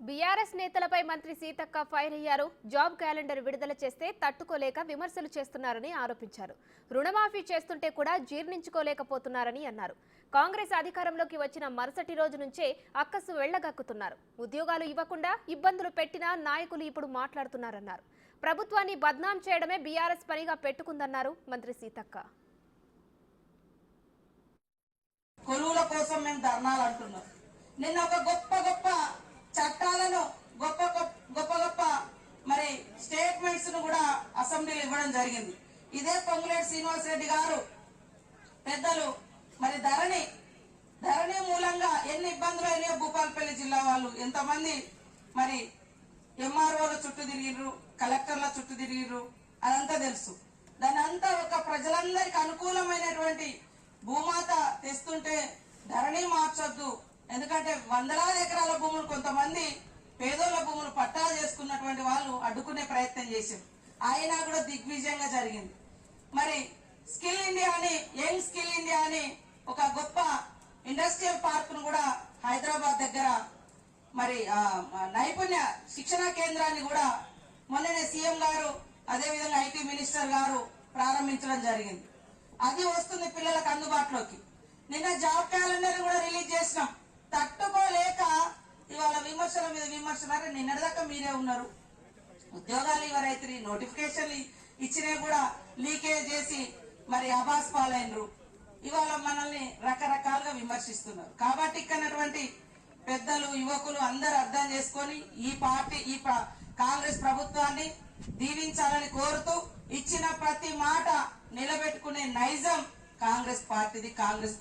BRS నేతలపై మంత్రి Seethakka fire అయ్యారు. జాబ్ క్యాలెండర్ విడుదల చేస్తే తట్టుకోలేక విమర్శలు చేస్తున్నారని ఆరోపించారు. రుణమాఫీ చేస్తుంటే కూడా జీర్ణించుకోలేకపోతున్నారని అన్నారు. కాంగ్రెస్ అధికారంలోకి వచ్చిన మరుసటి రోజు నుంచే అక్కసు వెళ్లగక్కుతున్నారు. ఉద్యోగాలు ఇవ్వకుండా ఇబ్బందులు పెట్టినా నాయకులు ఇప్పుడు మాట్లాడుతున్నారన్నారు. ప్రభుత్వాన్ని బద్నాం చేయడమే బీఆర్ఎస్ పనిగా పెట్టుకుందన్నారు మంత్రి సీతక్క. కొలువుల కోసం మేము ధర్నాలు అంటున్నాం. నిన్న ఒక గొప్ప గొప్ప చట్టాలను గొప్ప గొప్ప మరి స్టేట్మెంట్స్ ను కూడా అసెంబ్లీలో ఇవ్వడం జరిగింది. ఇదే పొంగులేటి శ్రీనివాస్ రెడ్డి గారు పెద్దలు మరి ధరణి మూలంగా ఎన్ని ఇబ్బందులు అయినాయో భూపాలపల్లి జిల్లా వాళ్ళు ఎంతమంది మరి ఎంఆర్ఓల చుట్టూ తిరిగిర్రు, కలెక్టర్ల చుట్టూ తిరిగిర్రు, అదంతా తెలుసు. దాని అంతా ఒక ప్రజలందరికి అనుకూలమైనటువంటి భూమాత తెస్తుంటే ధరణి మార్చొద్దు, ఎందుకంటే వందలాది ఎకరాల భూములు కొంతమంది పేదోళ్ల భూములు పట్టాలు చేసుకున్నటువంటి వాళ్ళు అడ్డుకునే ప్రయత్నం చేశారు. అయినా కూడా దిగ్విజయంగా జరిగింది. మరి స్కిల్ ఇండియా అని, యంగ్ స్కిల్ ఇండియా అని ఒక గొప్ప ఇండస్ట్రియల్ పార్క్ ను కూడా హైదరాబాద్ దగ్గర మరి నైపుణ్య శిక్షణ కేంద్రాన్ని కూడా మొన్ననే సీఎం గారు అదేవిధంగా ఐటీ మినిస్టర్ గారు ప్రారంభించడం జరిగింది. అది వస్తుంది పిల్లలకు అందుబాటులోకి. నిన్న జాబ్ క్యాలెండర్ కూడా రిలీజ్ చేసినాం. తట్టుకోలేక ఇవాళ విమర్శల మీద విమర్శలు. నిన్నటిదాకా మీరే ఉన్నారు, ఉద్యోగాలు ఎవరైతే నోటిఫికేషన్లు ఇచ్చినా కూడా లీకేజ్ చేసి మరి అబాస్ పాలైనరు. ఇవాళ మనల్ని రకరకాలుగా విమర్శిస్తున్నారు. కాబట్టి ఇక్కడటువంటి పెద్దలు, యువకులు అందరూ అర్థం చేసుకొని ఈ కాంగ్రెస్ ప్రభుత్వాన్ని దీవించాలని కోరుతూ ఇచ్చిన ప్రతి మాట నిలబెట్టుకునే నైజం కాంగ్రెస్ పార్టీది, కాంగ్రెస్